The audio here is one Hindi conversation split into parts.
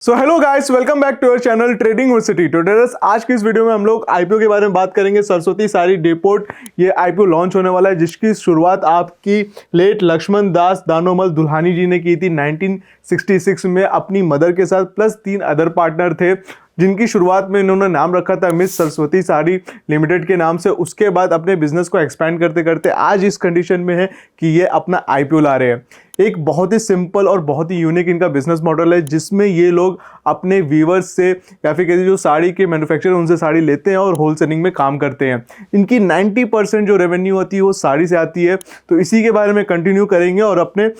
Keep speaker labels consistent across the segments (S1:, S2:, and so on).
S1: So hello guys, welcome back to our channel trading university traders. आज की इस वीडियो में हम लोग आईपीओ के बारे में बात करेंगे। सरस्वती साड़ी डेपोर्ट ये आईपीओ लॉन्च होने वाला है, जिसकी शुरुआत आपकी लेट लक्ष्मण दास दानोमल दुल्हानी जी ने की थी 1966 में अपनी मदर के साथ, प्लस 3 अदर पार्टनर थे, जिनकी शुरुआत में इन्होंने नाम रखा था मिस सरस्वती साड़ी लिमिटेड के नाम से। उसके बाद अपने बिजनेस को एक्सपैंड करते करते आज इस कंडीशन में है कि ये अपना आईपीओ ला रहे हैं। एक बहुत ही सिंपल और बहुत ही यूनिक इनका बिजनेस मॉडल है, जिसमें ये लोग अपने वीवर्स से या फिर कहते जो साड़ी के मैन्युफैक्चरर उनसे साड़ी लेते हैं और होलसेलिंग में काम करते हैं। इनकी 90% जो रेवेन्यू होती है वो साड़ी से आती है। तो इसी के बारे में कंटिन्यू करेंगे और अपने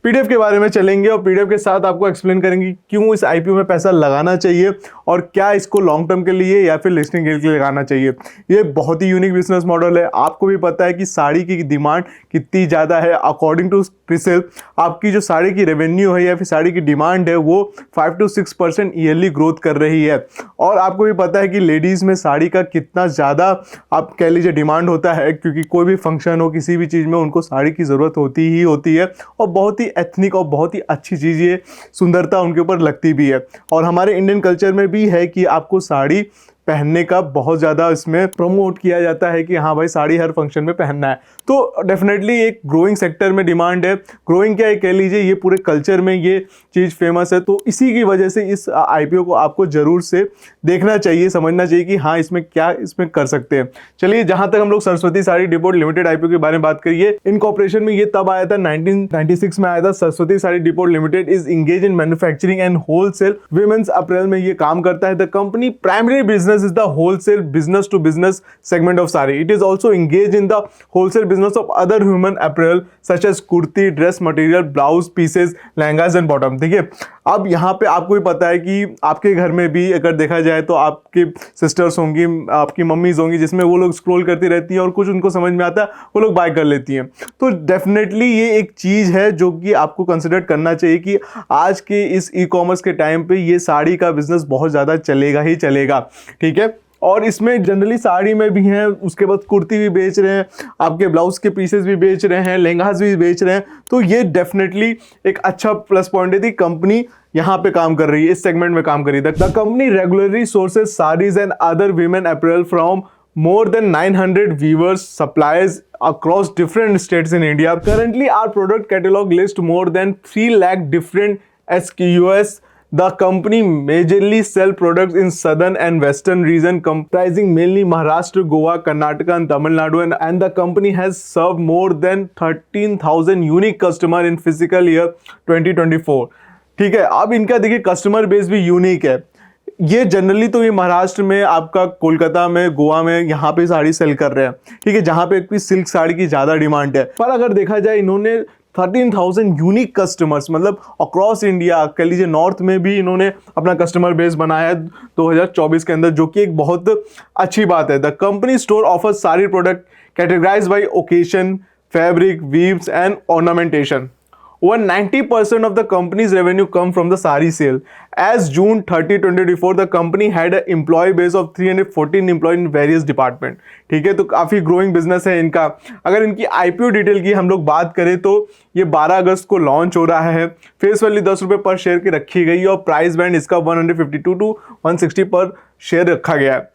S1: पीडीएफ के बारे में चलेंगे और पीडीएफ के साथ आपको एक्सप्लेन करेंगे क्यों इस आईपीओ में पैसा लगाना चाहिए और क्या इसको लॉन्ग टर्म के लिए या फिर लिस्टिंग के लिए लगाना चाहिए। ये बहुत ही यूनिक बिजनेस मॉडल है। आपको भी पता है कि साड़ी की डिमांड कितनी ज़्यादा है। अकॉर्डिंग टू क्रिसिल, आपकी जो साड़ी की रेवेन्यू है या फिर साड़ी की डिमांड है वो 5 to 6% ईयरली ग्रोथ कर रही है। और आपको भी पता है कि लेडीज़ में साड़ी का कितना ज़्यादा आप कह लीजिए डिमांड होता है, क्योंकि कोई भी फंक्शन हो किसी भी चीज़ में उनको साड़ी की ज़रूरत होती ही होती है। और बहुत ही एथनिक और बहुत ही अच्छी चीज़, ये सुंदरता उनके ऊपर लगती भी है। और हमारे इंडियन कल्चर में भी है कि आपको साड़ी पहनने का बहुत ज़्यादा इसमें प्रमोट किया जाता है कि हाँ भाई साड़ी हर फंक्शन में पहनना है। तो डेफिनेटली एक ग्रोइंग सेक्टर में डिमांड है। ग्रोइंग क्या है कह लीजिए, ये पूरे कल्चर में ये चीज़ फेमस है। तो इसी की वजह से इस आईपीओ को आपको ज़रूर से देखना चाहिए, समझना चाहिए कि हाँ इसमें क्या इसमें कर सकते हैं। चलिए, जहाँ तक हम लोग Saraswati Saree Depot limited IPO के बारे में बात करिए, इनकॉर्पोरेशन में ये तब आया था 1996 में आया था। Saraswati Saree Depot Limited is engage in manufacturing and wholesale women's apparel में ये काम करता है। The company primary business is the wholesale business to business segment of sari. It is also engaged in the wholesale business of other human apparel such as kurti, dress material, blouse pieces, lehengas and bottom। देखिए, अब यहाँ पे आपको भी पता है कि आपके घर में भी अगर देखा जाए तो आपके सिस्टर्स होंगी, आपकी मम्मीज होंगी, जिसमें वो लोग स्क्रॉल करती रहती हैं और कुछ उनको समझ में आता है वो लोग बाय कर लेती हैं। तो डेफिनेटली ये एक चीज़ है जो कि आपको कंसिडर करना चाहिए कि आज के इस ई कॉमर्स के टाइम पे ये साड़ी का बिजनेस बहुत ज़्यादा चलेगा ही चलेगा, ठीक है। और इसमें जनरली साड़ी में भी हैं, उसके बाद कुर्ती भी बेच रहे हैं, आपके ब्लाउज के पीसेस भी बेच रहे हैं, लहंगास भी बेच रहे हैं। तो ये डेफिनेटली एक अच्छा प्लस पॉइंट है कि कंपनी यहाँ पे काम कर रही है, इस सेगमेंट में काम कर रही है। The company regularly sources saris and other women apparel from more than 900 weavers, suppliers across different states in India. Currently, our product catalog lists more than 3 lakh different SKUs. The company majorly sell products in southern and western region, comprising mainly Maharashtra, Goa, Karnataka, and Tamil Nadu. And the company has served more than 13,000 unique customers in fiscal year 2024. ठीक है, अब इनका देखिए कस्टमर बेस भी यूनिक है। ये जनरली तो ये महाराष्ट्र में, आपका कोलकाता में, गोवा में यहाँ पे साड़ी सेल कर रहे हैं, ठीक है, जहाँ पे सिल्क साड़ी की ज़्यादा डिमांड है। पर अगर देखा जाए इन्होंने 13,000 यूनिक कस्टमर्स, मतलब अक्रॉस इंडिया कह लीजिए, नॉर्थ में भी इन्होंने अपना कस्टमर बेस बनाया है 2024 के अंदर, जो कि एक बहुत अच्छी बात है। The company store offer sari product categorise by occasion, fabric, weaves and ornamentation. Over 90% of the company's revenue come from the sari sale. As June 30, 2024, the company had an employee base of 314 employees in various department. ठीक है, तो काफ़ी ग्रोइंग बिजनेस है इनका। अगर इनकी आईपीओ डिटेल की हम लोग बात करें तो ये 12 अगस्त को लॉन्च हो रहा है। फेस वैल्यू 10 रुपये पर शेयर की रखी गई और प्राइस बैंड इसका 152 to 160 पर शेयर रखा गया है।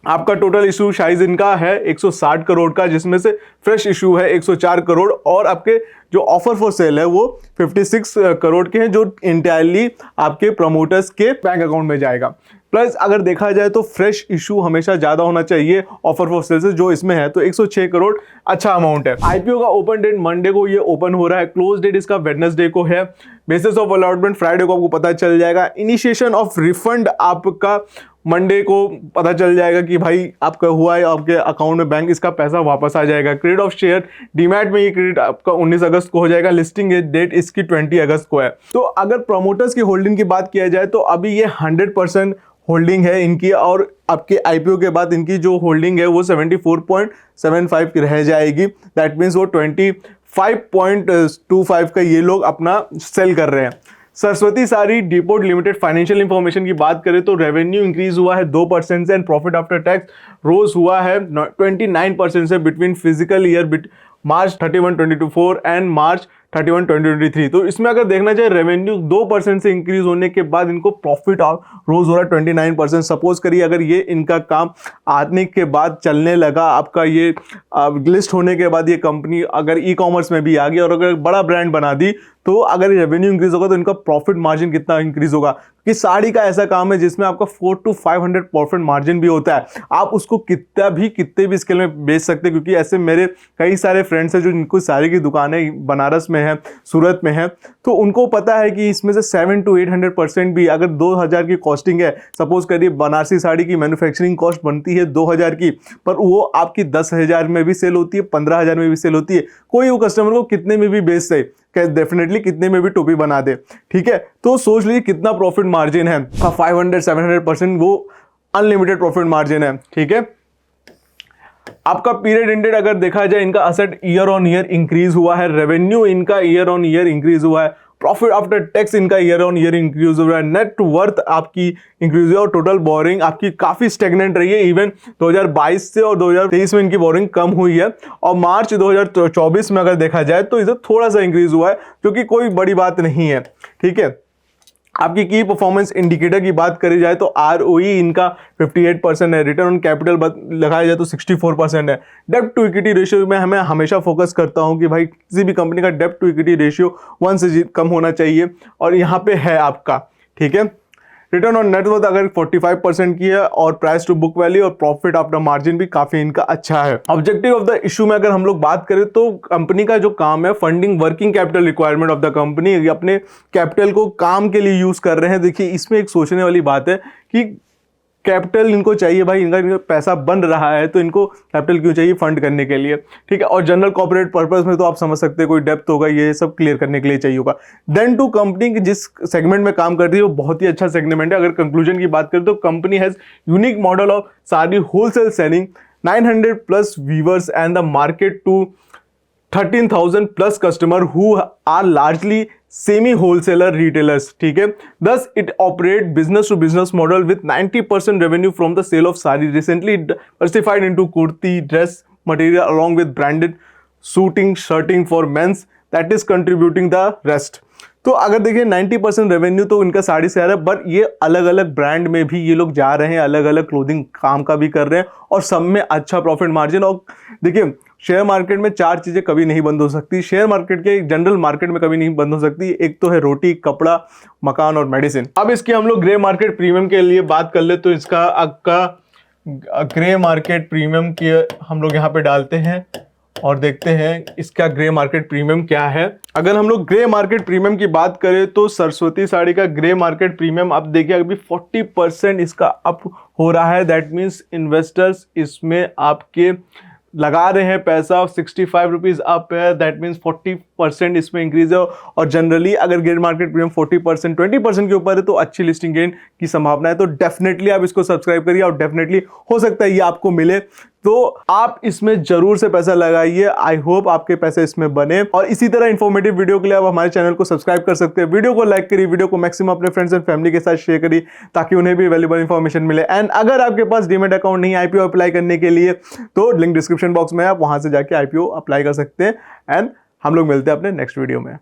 S1: आपका टोटल इशू साइज इनका है 160 करोड़ का, जिसमें से फ्रेश इशू है 104 करोड़ और आपके जो ऑफर फॉर सेल है वो 56 करोड़ के हैं, जो इंटायरली आपके प्रमोटर्स के बैंक अकाउंट में जाएगा। प्लस अगर देखा जाए तो फ्रेश इशू हमेशा ज़्यादा होना चाहिए ऑफर फॉर सेल से, जो इसमें है, तो 106 करोड़ अच्छा अमाउंट है। आईपीओ का ओपन डेट मंडे को ये ओपन हो रहा है, क्लोज डेट इसका वेडनेसडे को है। बेसिस ऑफ अलॉटमेंट फ्राइडे को आपको पता चल जाएगा। इनिशिएशन ऑफ रिफंड आपका मंडे को पता चल जाएगा कि भाई आपका हुआ है, आपके अकाउंट में बैंक इसका पैसा वापस आ जाएगा। क्रेडिट ऑफ शेयर डीमैट में ये क्रेडिट आपका 19 अगस्त को हो जाएगा। लिस्टिंग डेट इसकी 20 अगस्त को है। तो अगर प्रमोटर्स की होल्डिंग की बात किया जाए तो अभी ये 100% होल्डिंग है इनकी, और आपके आईपीओ के बाद इनकी जो होल्डिंग है वो 74.75 की रह जाएगी। दैट मीन्स वो 25.25 का ये लोग अपना सेल कर रहे हैं। Saraswati Saree Depot Limited financial information की बात करें तो रेवेन्यू इंक्रीज हुआ है 2% से and profit after tax rose हुआ है 29% से between physical year March 31, 2024 and March 31 2023। तो इसमें अगर देखना चाहिए रेवेन्यू 2% से इंक्रीज होने के बाद इनको प्रॉफिट रोज हो रहा है 29%। सपोज करिए अगर ये इनका काम आने के बाद चलने लगा, आपका ये लिस्ट होने के बाद ये कंपनी अगर ई कॉमर्स में भी आ गई और अगर बड़ा ब्रांड बना दी, तो अगर रेवेन्यू इंक्रीज होगा तो इनका प्रॉफिट मार्जिन कितना इंक्रीज होगा। कि साड़ी का ऐसा काम है जिसमें आपका 400 to 500 प्रॉफिट मार्जिन भी होता है। आप उसको कितने भी स्केल में बेच सकते हैं, क्योंकि ऐसे मेरे कई सारे फ्रेंड्स हैं जो इनको साड़ी की दुकानें बनारस में है, सूरत में है, तो उनको पता है कि इसमें से 700 to 800% भी अगर 2000 की कॉस्टिंग है, सपोज करिए बनारसी साड़ी की मैन्युफैक्चरिंग कॉस्ट बनती है 2000 की, पर वो आपकी 10,000 में भी सेल होती है, 15,000 में भी सेल होती है। कोई वो कस्टमर को कितने में भी बेच दे, डेफिनेटली कितने में भी टोपी बना दे, ठीक है। तो सोच लीजिए कितना प्रॉफिट मार्जिन है, 500-700% वो अनलिमिटेड प्रॉफिट मार्जिन है, ठीक है। आपका पीरियड एंडेड अगर देखा जाए, इनका asset year on year increase हुआ है, रेवेन्यू इनका ईयर ऑन ईयर इंक्रीज हुआ है, प्रॉफिट आफ्टर टैक्स इनका ईयर ऑन ईयर इंक्रीज हुआ है, नेट वर्थ आपकी इंक्रीज हुई है, और टोटल बोरिंग आपकी काफी स्टेगनेंट रही है। इवन 2022 से और 2023 में इनकी बोरिंग कम हुई है, और मार्च 2024 में अगर देखा जाए तो इसे थोड़ा सा इंक्रीज हुआ है, जो कि कोई बड़ी बात नहीं है, ठीक है। आपकी की परफॉर्मेंस इंडिकेटर की बात करी जाए तो आरओई इनका 58% है, रिटर्न ऑन कैपिटल लगाया जाए तो 64% है। डेब्ट टू इक्विटी रेशियो में हमें हमेशा फोकस करता हूं कि भाई किसी भी कंपनी का डेब्ट टू इक्विटी रेशियो 1 से कम होना चाहिए, और यहाँ पे है आपका, ठीक है। रिटर्न ऑन नेटवर्थ अगर 45% की है, और प्राइस टू बुक वैल्यू और प्रॉफिट आफ्टर मार्जिन भी काफी इनका अच्छा है। ऑब्जेक्टिव ऑफ द इशू में अगर हम लोग बात करें तो कंपनी का जो काम है, funding working capital requirement of the company, अपने कैपिटल को काम के लिए यूज कर रहे हैं। देखिए इसमें एक सोचने वाली बात है कि कैपिटल इनको चाहिए, भाई इनका पैसा बन रहा है तो इनको कैपिटल क्यों चाहिए, फंड करने के लिए, ठीक है। और जनरल कॉर्पोरेट पर्पस में तो आप समझ सकते हैं कोई डेप्थ होगा, ये सब क्लियर करने के लिए चाहिए होगा। देन टू कंपनी जिस सेगमेंट में काम करती है वो बहुत ही अच्छा सेगमेंट है। अगर कंक्लूजन की बात करें तो company has unique model of sari wholesale selling, 900 plus weavers and the market to 13,000 plus customer who are largely semi wholesaler retailers, ठीक है। Thus it operate business to business model with 90% revenue from the sale of sari, recently diversified into kurti dress material along with branded suiting shirting for mens that is contributing the rest. तो अगर देखिए 90% रेवेन्यू तो इनका साड़ी से आ रहा है, बट ये अलग अलग ब्रांड में भी ये लोग जा रहे हैं, अलग अलग क्लोथिंग काम का भी कर रहे हैं, और सब में अच्छा प्रॉफिट मार्जिन। और देखिए शेयर मार्केट में 4 चीजें कभी नहीं बंद हो सकती, शेयर मार्केट के जनरल मार्केट में कभी नहीं बंद हो सकती। एक तो है रोटी, कपड़ा, मकान और मेडिसिन। अब इसकी हम लोग ग्रे मार्केट प्रीमियम के लिए बात कर ले तो इसका आपका ग्रे मार्केट प्रीमियम की हम लोग यहाँ पे डालते हैं और देखते हैं इसका ग्रे मार्केट प्रीमियम क्या है। अगर हम लोग ग्रे मार्केट प्रीमियम की बात करें तो सरस्वती साड़ी का ग्रे मार्केट प्रीमियम आप देखिए अभी 40% इसका अप हो रहा है। दैट मीन्स इन्वेस्टर्स इसमें आपके लगा रहे हैं पैसा, 65 रुपीज़ अप है, दैट मीन्स 40% इसमें इंक्रीज है। और जनरली अगर ग्रे मार्केट प्रीमियम 40% 20% के ऊपर है तो अच्छी लिस्टिंग गेन की संभावना है। तो डेफिनेटली आप इसको सब्सक्राइब करिए और डेफिनेटली हो सकता है ये आपको मिले, तो आप इसमें जरूर से पैसा लगाइए। आई होप आपके पैसे इसमें बने। और इसी तरह इंफॉर्मेटिव वीडियो के लिए आप हमारे चैनल को सब्सक्राइब कर सकते हैं। वीडियो को लाइक करिए, वीडियो को मैक्सिमम अपने फ्रेंड्स एंड फैमिली के साथ शेयर करिए ताकि उन्हें भी वैल्यूएबल इंफॉर्मेशन मिले। एंड अगर आपके पास डीमैट अकाउंट नहीं आईपीओ अप्लाई करने के लिए तो लिंक डिस्क्रिप्शन बॉक्स में, आप वहां से जाके आईपीओ अप्लाई कर सकते हैं। एंड हम लोग मिलते हैं अपने नेक्स्ट वीडियो में।